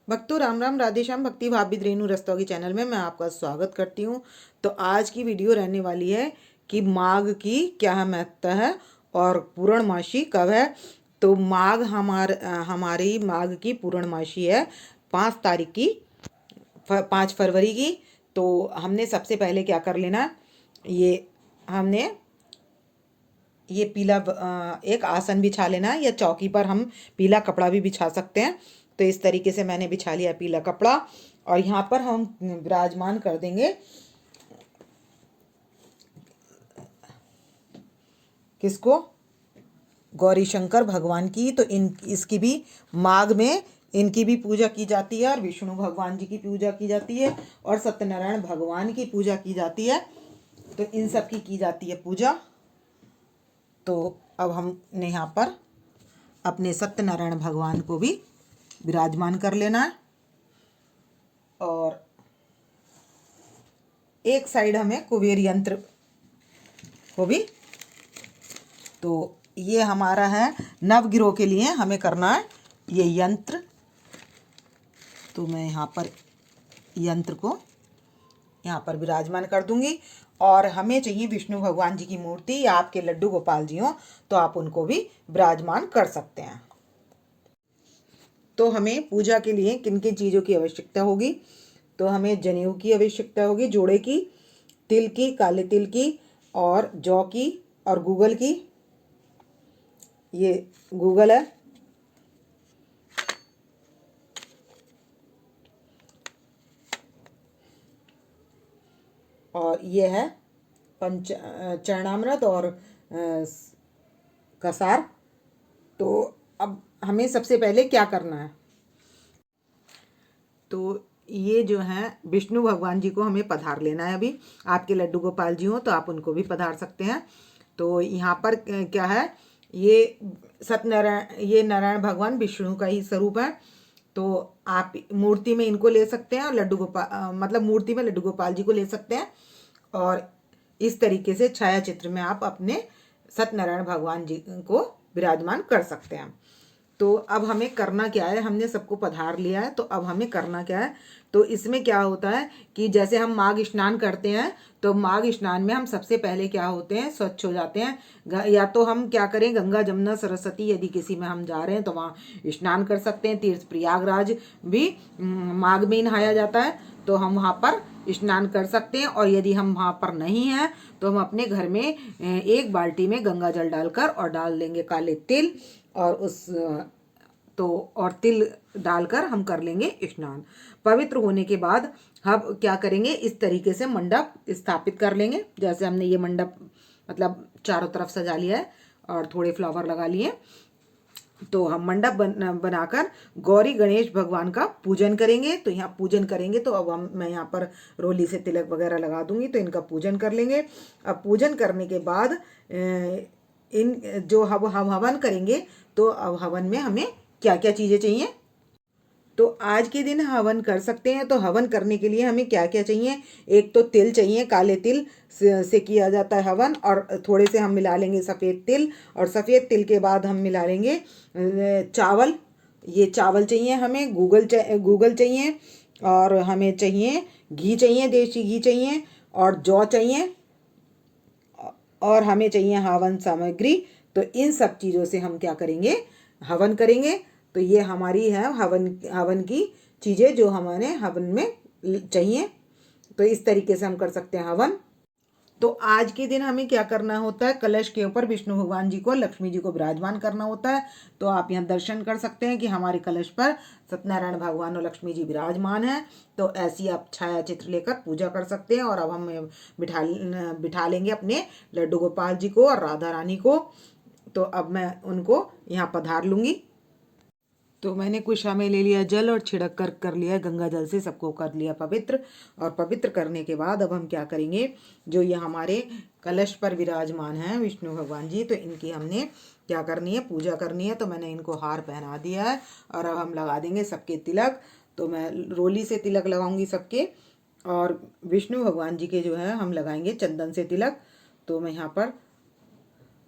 भक्तों राम राम, राधे श्याम। भक्ति भाभी रेणु रस्तोगी चैनल में मैं आपका स्वागत करती हूँ। तो आज की वीडियो रहने वाली है कि माघ की क्या महत्ता है और पूर्णमासी कब है। तो माघ हमारी माघ की पूर्णमासी है 5 तारीख की, 5 फरवरी की। तो हमने सबसे पहले क्या कर लेना, हमने ये पीला एक आसन बिछा लेना है, या चौकी पर हम पीला कपड़ा भी बिछा सकते हैं। तो इस तरीके से मैंने बिछा लिया पीला कपड़ा, और यहाँ पर हम विराजमान कर देंगे किसको, गौरी शंकर भगवान की। तो इसकी भी माघ में इनकी भी पूजा की जाती है, और विष्णु भगवान जी की पूजा की जाती है, और सत्यनारायण भगवान की पूजा की जाती है। तो इन सब की जाती है पूजा। तो अब हमने यहाँ पर अपने सत्यनारायण भगवान को भी विराजमान कर लेना है, और एक साइड हमें कुबेर यंत्र को भी। तो ये हमारा है नवग्रह के लिए हमें करना है ये यंत्र। तो मैं यहाँ पर यंत्र को यहाँ पर विराजमान कर दूंगी, और हमें चाहिए विष्णु भगवान जी की मूर्ति, या आपके लड्डू गोपाल जी हो तो आप उनको भी विराजमान कर सकते हैं। तो हमें पूजा के लिए किन किन चीज़ों की आवश्यकता होगी। तो हमें जनेऊ की आवश्यकता होगी, जोड़े की, तिल की, काले तिल की, और जौ की, और गूगल की। ये गूगल है, और ये है चरणामृत और कसार। तो अब हमें सबसे पहले क्या करना है, तो ये जो है विष्णु भगवान जी को हमें पधार लेना है। अभी आपके लड्डू गोपाल जी हो तो आप उनको भी पधार सकते हैं। तो यहाँ पर क्या है, ये सत्यनारायण, ये नारायण भगवान विष्णु का ही स्वरूप है। तो आप मूर्ति में इनको ले सकते हैं, और लड्डू गोपाल मतलब मूर्ति में लड्डू गोपाल जी को ले सकते हैं, और इस तरीके से छाया चित्र में आप अपने सत्यनारायण भगवान जी को विराजमान कर सकते हैं। तो अब हमें करना क्या है, हमने सबको पधार लिया है, तो अब हमें करना क्या है। तो इसमें क्या होता है कि जैसे हम माघ स्नान करते हैं, तो माघ स्नान में हम सबसे पहले क्या होते हैं, स्वच्छ हो जाते हैं। या तो हम क्या करें, गंगा जमुना सरस्वती यदि किसी में हम जा रहे हैं तो वहाँ स्नान कर सकते हैं। तीर्थ प्रयागराज भी माघ में ही नहाया जाता है, तो हम वहाँ पर स्नान कर सकते हैं। और यदि हम वहाँ पर नहीं हैं तो हम अपने घर में एक बाल्टी में गंगा जल डालकर और डाल देंगे काले तिल, और और तिल डालकर हम कर लेंगे स्नान। पवित्र होने के बाद हम क्या करेंगे, इस तरीके से मंडप स्थापित कर लेंगे। जैसे हमने ये मंडप मतलब चारों तरफ सजा लिया है और थोड़े फ्लावर लगा लिए, तो हम मंडप बनाकर गौरी गणेश भगवान का पूजन करेंगे। तो यहाँ पूजन करेंगे, तो अब मैं यहाँ पर रोली से तिलक वगैरह लगा दूंगी, तो इनका पूजन कर लेंगे। अब पूजन करने के बाद इन जो हम हवन करेंगे, तो अब हवन में हमें क्या क्या चीज़ें चाहिए। तो आज के दिन हवन कर सकते हैं। तो हवन करने के लिए हमें क्या क्या चाहिए, एक तो तिल चाहिए, काले तिल से किया जाता है हवन, और थोड़े से हम मिला लेंगे सफ़ेद तिल, और सफ़ेद तिल के बाद हम मिला लेंगे चावल। ये चावल चाहिए हमें, गूगल चाहिए, और हमें चाहिए घी चाहिए, देसी घी चाहिए, और जौ चाहिए, और हमें चाहिए हवन सामग्री। तो इन सब चीज़ों से हम क्या करेंगे, हवन करेंगे। तो ये हमारी है हवन की चीज़ें जो हमारे हवन में चाहिए। तो इस तरीके से हम कर सकते हैं हवन। तो आज के दिन हमें क्या करना होता है, कलश के ऊपर विष्णु भगवान जी को, लक्ष्मी जी को विराजमान करना होता है। तो आप यहाँ दर्शन कर सकते हैं कि हमारे कलश पर सत्यनारायण भगवान और लक्ष्मी जी विराजमान हैं। तो ऐसी आप छाया चित्र लेकर पूजा कर सकते हैं। और अब हम बिठा लेंगे अपने लड्डू गोपाल जी को और राधा रानी को। तो अब मैं उनको यहाँ पधार लूँगी। तो मैंने कुशा में ले लिया जल, और छिड़क कर लिया गंगा जल से, सबको कर लिया पवित्र। और पवित्र करने के बाद अब हम क्या करेंगे, जो ये हमारे कलश पर विराजमान हैं विष्णु भगवान जी, तो इनकी हमने क्या करनी है, पूजा करनी है। तो मैंने इनको हार पहना दिया है, और अब हम लगा देंगे सबके तिलक। तो मैं रोली से तिलक लगाऊंगी सबके, और विष्णु भगवान जी के जो है हम लगाएंगे चंदन से तिलक। तो मैं यहाँ पर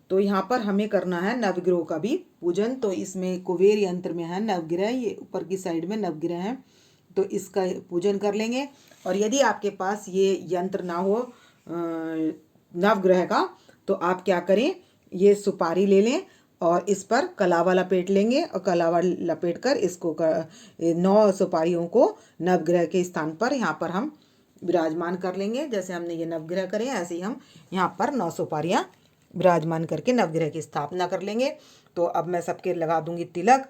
तो यहाँ पर हमें करना है नवग्रह का भी पूजन। तो इसमें कुबेर यंत्र में है नवग्रह, ये ऊपर की साइड में नवग्रह है, तो इसका पूजन कर लेंगे। और यदि आपके पास ये यंत्र ना हो नवग्रह का, तो आप क्या करें, ये सुपारी ले लें और इस पर कलावा लपेट लेंगे, और कलावा लपेट कर इसको 9 सुपारियों को नवग्रह के स्थान पर यहाँ पर हम विराजमान कर लेंगे। जैसे हमने ये नवग्रह करे ऐसे ही हम यहाँ पर 9 सुपारियाँ विराजमान करके नवग्रह की स्थापना कर लेंगे। तो अब मैं सबके लगा दूंगी तिलक।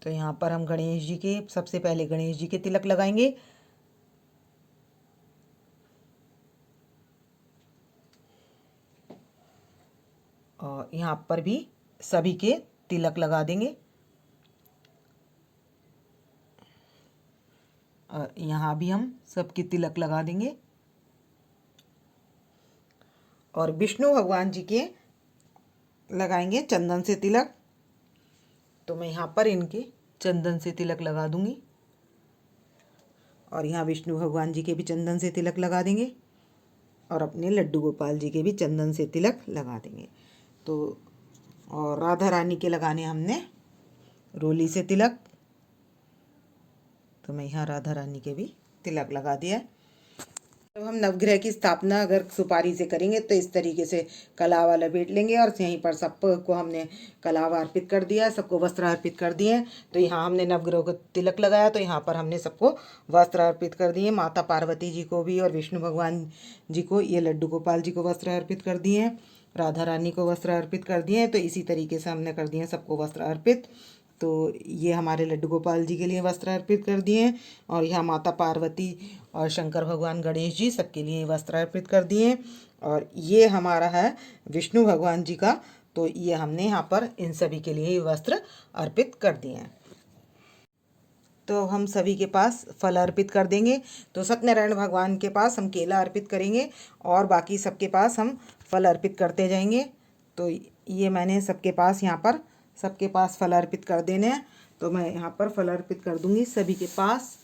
तो यहाँ पर हम गणेश जी के, सबसे पहले गणेश जी के तिलक लगाएंगे। और यहाँ पर भी सभी के तिलक लगा देंगे। और यहाँ भी हम सबके तिलक लगा देंगे। और विष्णु भगवान जी के लगाएंगे चंदन से तिलक। तो मैं यहाँ पर इनके चंदन से तिलक लगा दूंगी। और यहाँ विष्णु भगवान जी के भी चंदन से तिलक लगा देंगे। और अपने लड्डू गोपाल जी के भी चंदन से तिलक लगा देंगे। तो और राधा रानी के लगाने हमने रोली से तिलक। तो मैं यहाँ राधा रानी के भी तिलक लगा दिया। तो हम नवग्रह की स्थापना अगर सुपारी से करेंगे तो इस तरीके से कलावा लपेट लेंगे, और यहीं पर सबको हमने कलावा अर्पित कर दिया, सबको वस्त्र अर्पित कर दिए। तो यहाँ हमने नवग्रह को तिलक लगाया, तो यहाँ पर हमने सबको वस्त्र अर्पित कर दिए, माता पार्वती जी को भी और विष्णु भगवान जी को, ये लड्डू गोपाल जी को वस्त्र अर्पित कर दिए, राधा रानी को वस्त्र अर्पित कर दिए। तो इसी तरीके से हमने कर दिए सबको वस्त्र अर्पित। तो ये हमारे लड्डू गोपाल जी के लिए वस्त्र अर्पित कर दिए। और यहाँ माता पार्वती और शंकर भगवान गणेश जी सबके लिए वस्त्र अर्पित कर दिए। और ये हमारा है विष्णु भगवान जी का, तो ये हमने यहाँ पर इन सभी के लिए वस्त्र अर्पित कर दिए हैं। तो हम सभी के पास फल अर्पित कर देंगे। तो सत्यनारायण भगवान के पास हम केला अर्पित करेंगे और बाकी सबके पास हम फल अर्पित करते जाएंगे। तो ये मैंने सबके पास यहाँ पर सबके पास फल अर्पित कर देने हैं। तो मैं यहाँ पर फल अर्पित कर दूंगी सभी के पास।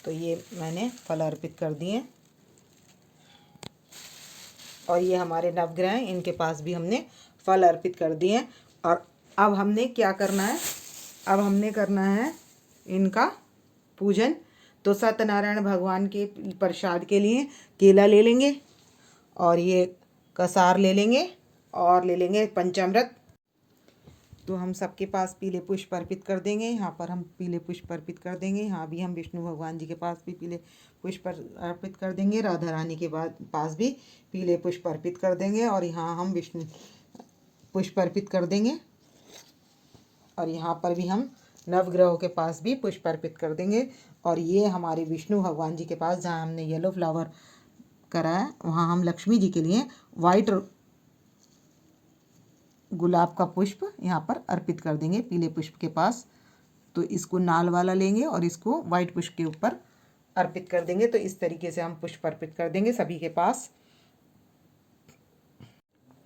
तो ये मैंने फल अर्पित कर दिए। और ये हमारे नवग्रह हैं, इनके पास भी हमने फल अर्पित कर दिए। और अब हमने क्या करना है, अब हमने करना है इनका पूजन। तो सत्यनारायण भगवान के प्रसाद के लिए केला ले लेंगे, और ये कसार ले लेंगे, और ले लेंगे पंचामृत। तो हम सबके पास पीले पुष्प अर्पित कर देंगे। यहाँ पर हम पीले पुष्प अर्पित कर देंगे। यहाँ भी हम विष्णु भगवान जी के पास भी पीले पुष्प अर्पित कर देंगे, राधा रानी के पास भी पीले पुष्प अर्पित कर देंगे। और यहाँ हम विष्णु पुष्प अर्पित कर देंगे। और यहाँ पर भी हम नवग्रहों के पास भी पुष्प अर्पित कर देंगे। और ये हमारे विष्णु भगवान जी के पास जहाँ हमने येलो फ्लावर करा है, वहाँ हम लक्ष्मी जी के लिए वाइट गुलाब का पुष्प यहाँ पर अर्पित कर देंगे पीले पुष्प के पास। तो इसको नाल वाला लेंगे और इसको वाइट पुष्प के ऊपर अर्पित कर देंगे। तो इस तरीके से हम पुष्प अर्पित कर देंगे सभी के पास।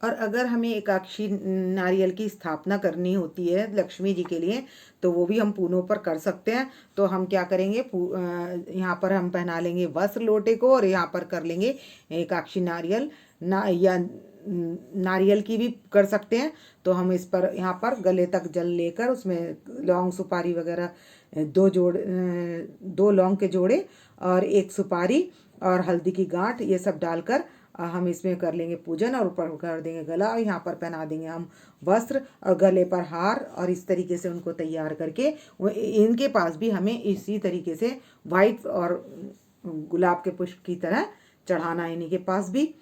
और अगर हमें एकादशी नारियल की स्थापना करनी होती है लक्ष्मी जी के लिए, तो वो भी हम पूनों पर कर सकते हैं। तो हम क्या करेंगे, यहाँ पर हम पहना लेंगे वस्त्र लोटे को, और यहाँ पर कर लेंगे एकादशी नारियल या नारियल की भी कर सकते हैं। तो हम इस पर यहाँ पर गले तक जल लेकर उसमें लौंग सुपारी वगैरह 2 लौंग के जोड़े और 1 सुपारी और हल्दी की गांठ, ये सब डालकर हम इसमें कर लेंगे पूजन। और ऊपर कर देंगे गला, और यहाँ पर पहना देंगे हम वस्त्र और गले पर हार। और इस तरीके से उनको तैयार करके इनके पास भी हमें इसी तरीके से वाइट और गुलाब के पुष्प की तरह चढ़ाना है इन्हीं के पास भी।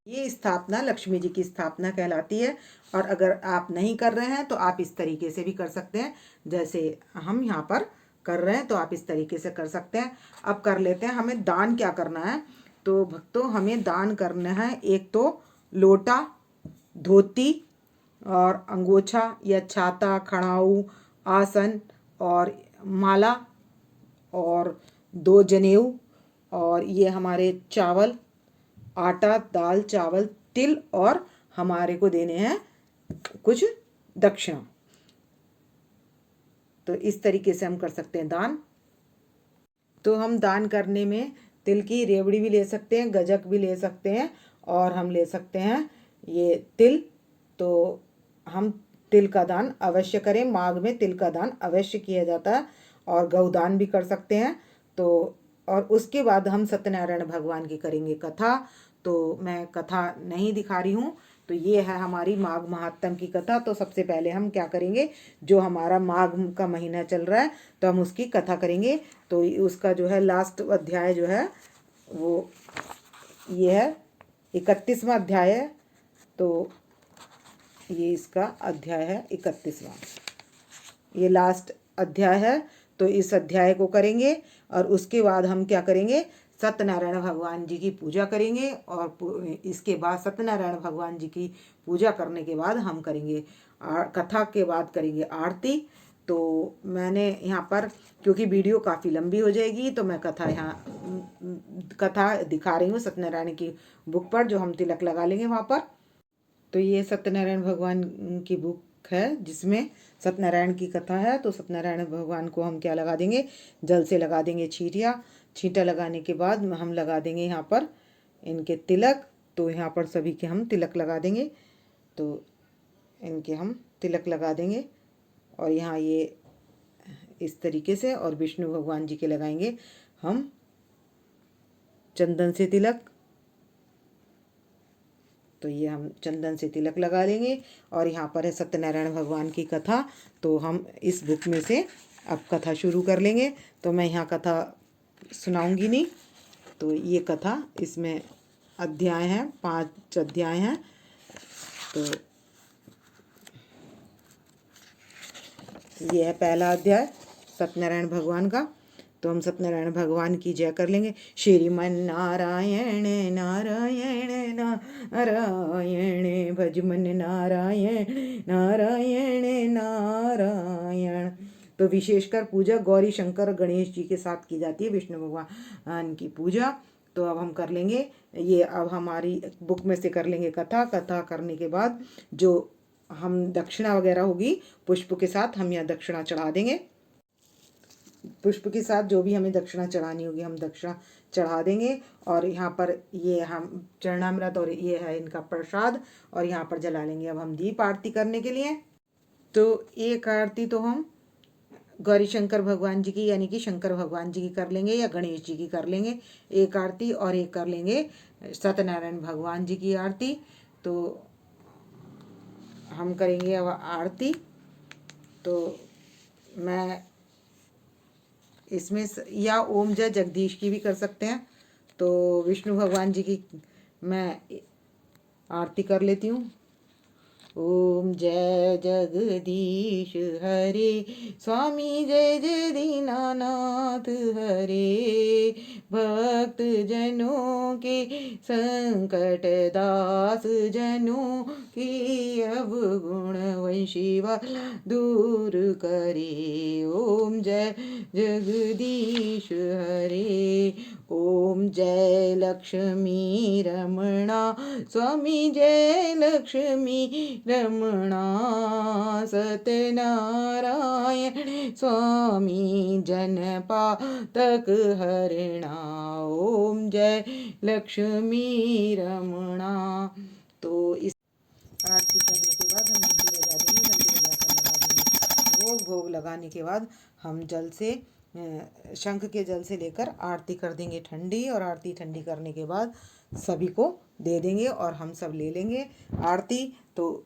ये स्थापना लक्ष्मी जी की स्थापना कहलाती है। और अगर आप नहीं कर रहे हैं तो आप इस तरीके से भी कर सकते हैं, जैसे हम यहाँ पर कर रहे हैं, तो आप इस तरीके से कर सकते हैं। अब कर लेते हैं हमें दान क्या करना है। तो भक्तों, हमें दान करना है एक तो लोटा, धोती और अंगोछा या छाता, खड़ाऊ, आसन और माला और 2 जनेऊ, और ये हमारे चावल, आटा, दाल, चावल, तिल, और हमारे को देने हैं कुछ दक्षिणा। तो इस तरीके से हम कर सकते हैं दान। तो हम दान करने में तिल की रेवड़ी भी ले सकते हैं, गजक भी ले सकते हैं, और हम ले सकते हैं ये तिल। तो हम तिल का दान अवश्य करें, माघ में तिल का दान अवश्य किया जाता है, और गौदान भी कर सकते हैं। तो और उसके बाद हम सत्यनारायण भगवान की करेंगे कथा। तो मैं कथा नहीं दिखा रही हूँ। तो ये है हमारी माघ महात्म की कथा। तो सबसे पहले हम क्या करेंगे, जो हमारा माघ का महीना चल रहा है तो हम उसकी कथा करेंगे। तो उसका जो है लास्ट अध्याय जो है वो ये है, 31वां अध्याय है। तो ये इसका अध्याय है 31वां, ये लास्ट अध्याय है। तो इस अध्याय को करेंगे, और उसके बाद हम क्या करेंगे, सत्यनारायण भगवान जी की पूजा करेंगे। और इसके बाद सत्यनारायण भगवान जी की पूजा करने के बाद हम करेंगे कथा के बाद करेंगे आरती। तो मैंने यहाँ पर, क्योंकि वीडियो काफ़ी लंबी हो जाएगी, तो मैं कथा दिखा रही हूँ सत्यनारायण की बुक पर, जो हम तिलक लगा लेंगे वहाँ पर। तो ये सत्यनारायण भगवान की बुक है जिसमें सत्यनारायण की कथा है। तो सत्यनारायण भगवान को हम क्या लगा देंगे, जल से लगा देंगे छींटा लगाने के बाद हम लगा देंगे यहाँ पर इनके तिलक। तो यहाँ पर सभी के हम तिलक लगा देंगे। तो इनके हम तिलक लगा देंगे, और यहाँ ये इस तरीके से, और विष्णु भगवान जी के लगाएंगे हम चंदन से तिलक। तो ये हम चंदन से तिलक लगा लेंगे। और यहाँ पर है सत्यनारायण भगवान की कथा। तो हम इस बुक में से अब कथा शुरू कर लेंगे। तो मैं यहाँ कथा सुनाऊंगी नहीं। तो ये कथा, इसमें अध्याय हैं, 5 अध्याय हैं। तो ये है पहला अध्याय सत्यनारायण भगवान का। तो हम सत्यनारायण भगवान की जय कर लेंगे। श्रीमन नारायण नारायण नारायण, भजमन नारायण नारायण नारायण। तो विशेषकर पूजा गौरी शंकर और गणेश जी के साथ की जाती है, विष्णु भगवान की पूजा। तो अब हम कर लेंगे ये, अब हमारी बुक में से कर लेंगे कथा करने के बाद जो हम दक्षिणा वगैरह होगी पुष्प के साथ हम यहाँ दक्षिणा चढ़ा देंगे। पुष्प के साथ जो भी हमें दक्षिणा चढ़ानी होगी हम दक्षिणा चढ़ा देंगे। और यहाँ पर ये हम चरणामृत और ये है इनका प्रसाद, और यहाँ पर जला लेंगे अब हम दीप आरती करने के लिए। तो एक आरती तो हम गौरी शंकर भगवान जी की, यानी कि शंकर भगवान जी की कर लेंगे, या गणेश जी की कर लेंगे एक आरती, और एक कर लेंगे सत्यनारायण भगवान जी की आरती। तो हम करेंगे अब आरती। तो मैं इसमें या ओम जय जगदीश की भी कर सकते हैं। तो विष्णु भगवान जी की मैं आरती कर लेती हूँ। ओम जय जगदीश हरे, स्वामी जय जय दीनानाथ हरे, भक्त जनों के संकट दास जनों की अब गुण वंशीवा दूर करे। ओम जय जगदीश हरे, ओम जय लक्ष्मी रमणा, स्वामी जय लक्ष्मी रमणा, सत्यनारायण स्वामी जनपातक हरिणा। ओम जय लक्ष्मी रमणा। तो इस आरती करने के बाद हम घंटी बजा देंगे, घंटी बजाकर लगा देंगे भोग लगाने के बाद हम जल से शंख के जल से लेकर आरती कर देंगे ठंडी, और आरती ठंडी करने के बाद सभी को दे देंगे और हम सब ले लेंगे आरती। तो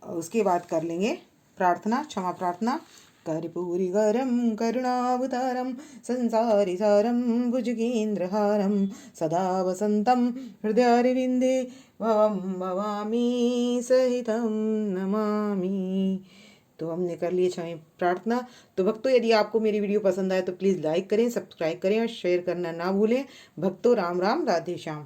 उसके बाद कर लेंगे प्रार्थना, क्षमा प्रार्थना। कर्पूरी गरम करुणावतारम संसारी सारम भुजगेन्द्रहारम, सदा वसंतम हृदयारविंदे भवामी सहितम नमामि। तो हमने कर लिए क्षमा प्रार्थना। तो भक्तों, यदि आपको मेरी वीडियो पसंद आए तो प्लीज़ लाइक करें, सब्सक्राइब करें और शेयर करना ना भूलें। भक्तों, राम राम, राधे श्याम।